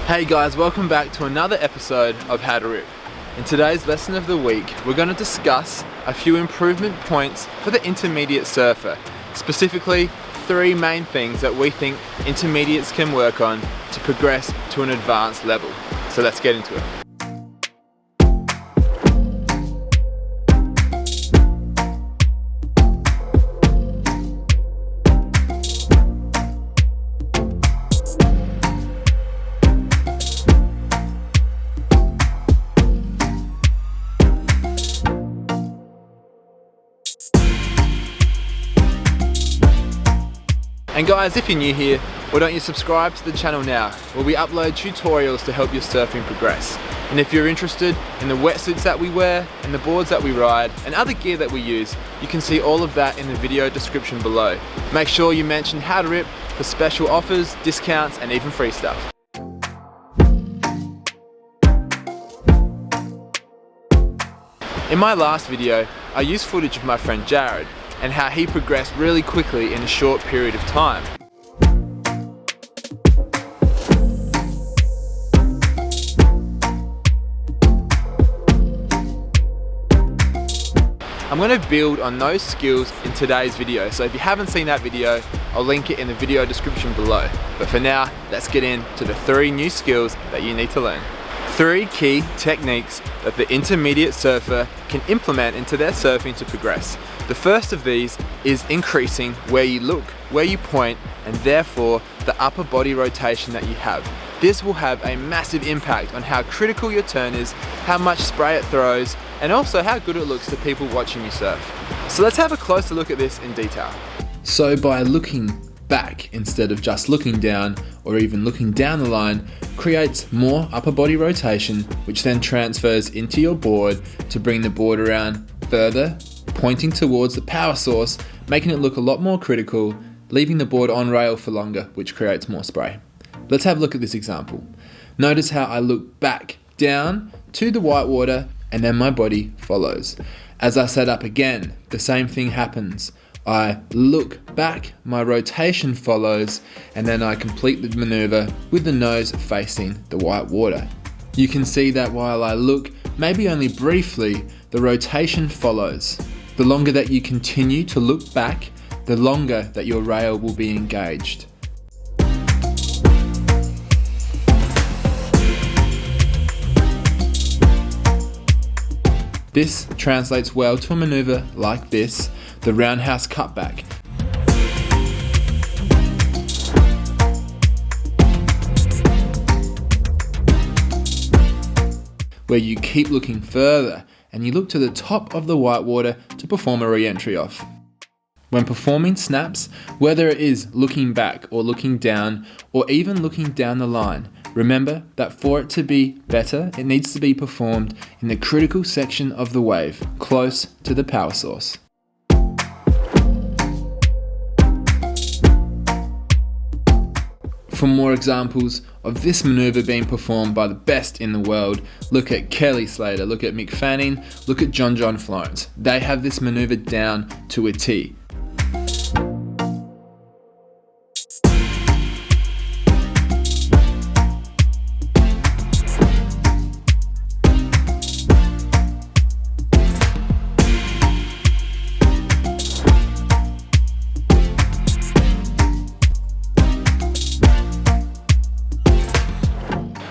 Hey guys, welcome back to another episode of How to Rip. In today's lesson of the week, we're going to discuss a few improvement points for the intermediate surfer. Specifically, 3 main things that we think intermediates can work on to progress to an advanced level. So let's get into it. And guys, if you're new here, why don't you subscribe to the channel now, where we upload tutorials to help your surfing progress. And if you're interested in the wetsuits that we wear, and the boards that we ride, and other gear that we use, you can see all of that in the video description below. Make sure you mention How to Rip for special offers, discounts, and even free stuff. In my last video, I used footage of my friend Jared, and how he progressed really quickly in a short period of time. I'm going to build on those skills in today's video, so if you haven't seen that video, I'll link it in the video description below. But for now, let's get into the 3 new skills that you need to learn. 3 key techniques that the intermediate surfer can implement into their surfing to progress. The first of these is increasing where you look, where you point, and therefore the upper body rotation that you have. This will have a massive impact on how critical your turn is, how much spray it throws, and also how good it looks to people watching you surf. So let's have a closer look at this in detail. So by looking back instead of just looking down or even looking down the line creates more upper body rotation, which then transfers into your board to bring the board around further, pointing towards the power source, making it look a lot more critical, leaving the board on rail for longer, which creates more spray. Let's have a look at this example. Notice how I look back down to the white water and then my body follows. As I set up again, the same thing happens. I look back, my rotation follows, and then I complete the maneuver with the nose facing the white water. You can see that while I look, maybe only briefly, the rotation follows. The longer that you continue to look back, the longer that your rail will be engaged. This translates well to a maneuver like this, the roundhouse cutback. Where you keep looking further and you look to the top of the white water to perform a re-entry off. When performing snaps, whether it is looking back or looking down or even looking down the line, remember that for it to be better, it needs to be performed in the critical section of the wave, close to the power source. For more examples of this maneuver being performed by the best in the world, look at Kelly Slater, look at Mick Fanning, look at John Florence. They have this maneuver down to a T.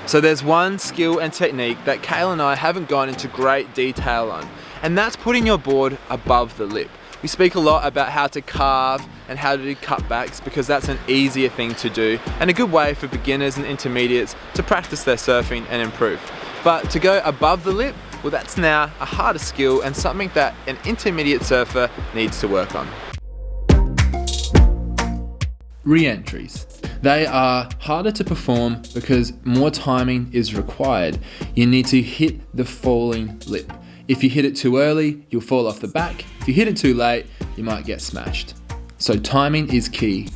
So there's one skill and technique that Kale and I haven't gone into great detail on, and that's putting your board above the lip. We speak a lot about how to carve and how to do cutbacks because that's an easier thing to do and a good way for beginners and intermediates to practice their surfing and improve. But to go above the lip, well, that's now a harder skill and something that an intermediate surfer needs to work on. Re-entries. They are harder to perform because more timing is required. You need to hit the falling lip. If you hit it too early, you'll fall off the back. If you hit it too late, you might get smashed. So timing is key.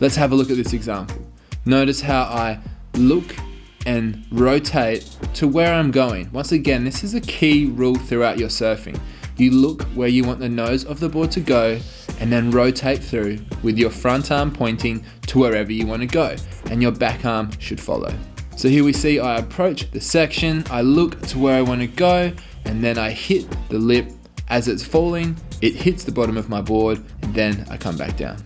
Let's have a look at this example. Notice how I look and rotate to where I'm going. Once again, this is a key rule throughout your surfing. You look where you want the nose of the board to go and then rotate through with your front arm pointing to wherever you want to go, and your back arm should follow. So here we see I approach the section, I look to where I want to go, and then I hit the lip. As it's falling, it hits the bottom of my board, and then I come back down.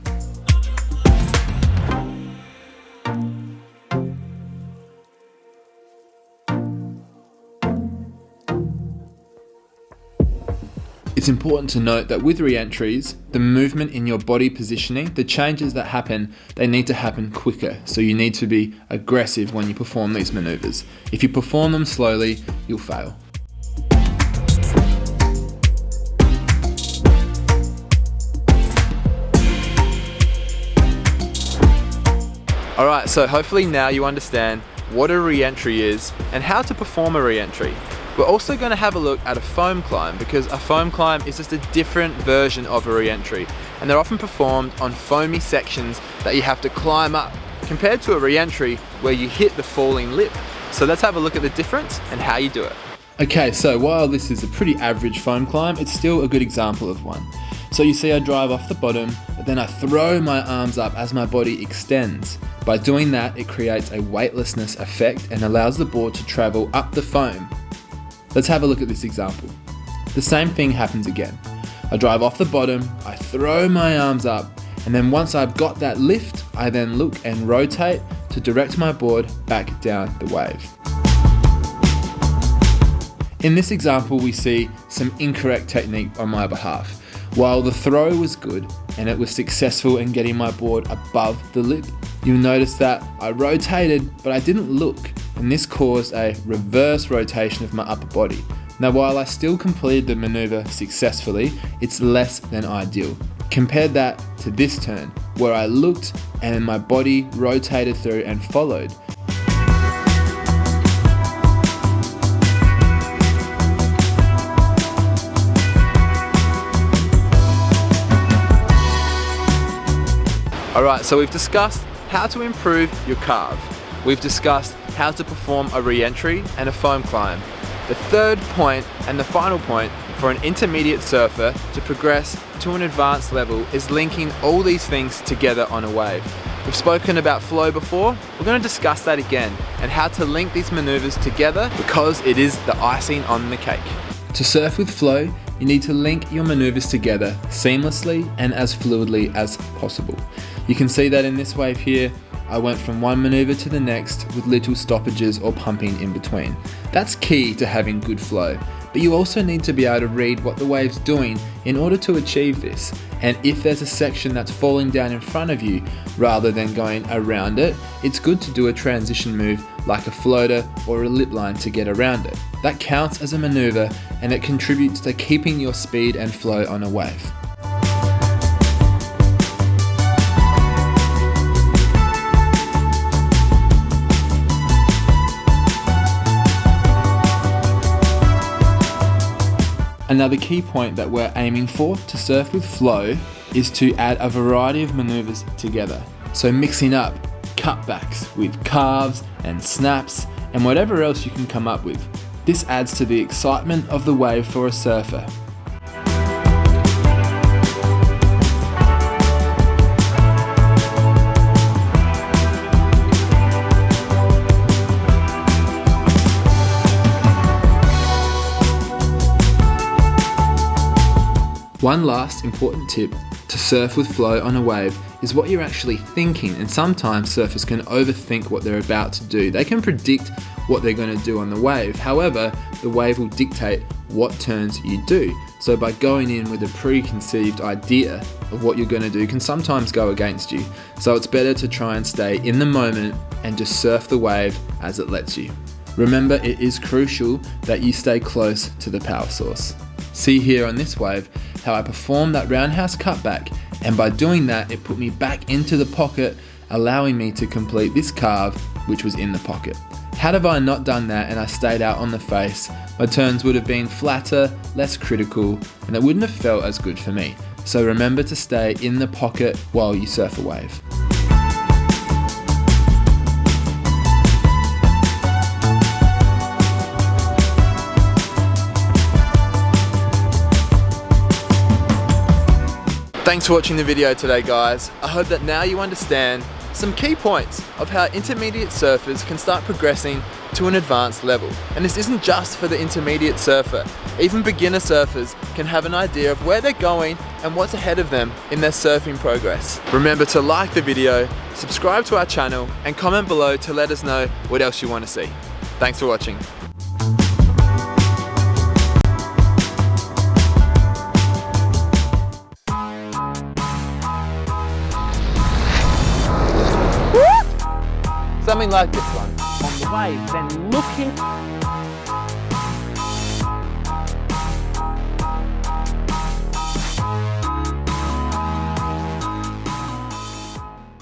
It's important to note that with re-entries, the movement in your body positioning, the changes that happen, they need to happen quicker. So you need to be aggressive when you perform these maneuvers. If you perform them slowly, you'll fail. Alright, so hopefully now you understand what a re-entry is and how to perform a re-entry. We're also going to have a look at a foam climb, because a foam climb is just a different version of a re-entry, and they're often performed on foamy sections that you have to climb up, compared to a re-entry where you hit the falling lip. So let's have a look at the difference and how you do it. Okay, so while this is a pretty average foam climb, it's still a good example of one. So you see I drive off the bottom, but then I throw my arms up as my body extends. By doing that, it creates a weightlessness effect and allows the board to travel up the foam. Let's have a look at this example. The same thing happens again. I drive off the bottom, I throw my arms up, and then once I've got that lift, I then look and rotate to direct my board back down the wave. In this example, we see some incorrect technique on my behalf. While the throw was good and it was successful in getting my board above the lip, you'll notice that I rotated, but I didn't look, and this caused a reverse rotation of my upper body. Now, while I still completed the maneuver successfully, it's less than ideal. Compare that to this turn, where I looked and my body rotated through and followed. Alright, so we've discussed how to improve your carve. We've discussed how to perform a re-entry and a foam climb. The third point and the final point for an intermediate surfer to progress to an advanced level is linking all these things together on a wave. We've spoken about flow before, we're going to discuss that again and how to link these maneuvers together, because it is the icing on the cake. To surf with flow, you need to link your maneuvers together seamlessly and as fluidly as possible. You can see that in this wave here, I went from one maneuver to the next with little stoppages or pumping in between. That's key to having good flow, but you also need to be able to read what the wave's doing in order to achieve this. And if there's a section that's falling down in front of you rather than going around it, it's good to do a transition move like a floater or a lip line to get around it. That counts as a maneuver and it contributes to keeping your speed and flow on a wave. Another key point that we're aiming for to surf with flow is to add a variety of maneuvers together. So mixing up cutbacks with carves and snaps and whatever else you can come up with. This adds to the excitement of the wave for a surfer. One last important tip to surf with flow on a wave is what you're actually thinking, and sometimes surfers can overthink what they're about to do. They can predict what they're going to do on the wave. However, the wave will dictate what turns you do. So by going in with a preconceived idea of what you're going to do can sometimes go against you. So it's better to try and stay in the moment and just surf the wave as it lets you. Remember, it is crucial that you stay close to the power source. See here on this wave how I performed that roundhouse cutback, and by doing that it put me back into the pocket, allowing me to complete this carve which was in the pocket. Had I not done that and I stayed out on the face, my turns would have been flatter, less critical, and it wouldn't have felt as good for me. So remember to stay in the pocket while you surf a wave. Thanks for watching the video today, guys. I hope that now you understand some key points of how intermediate surfers can start progressing to an advanced level. And this isn't just for the intermediate surfer. Even beginner surfers can have an idea of where they're going and what's ahead of them in their surfing progress. Remember to like the video, subscribe to our channel, and comment below to let us know what else you want to see. Thanks for watching. Something like this one. On the wave, then looking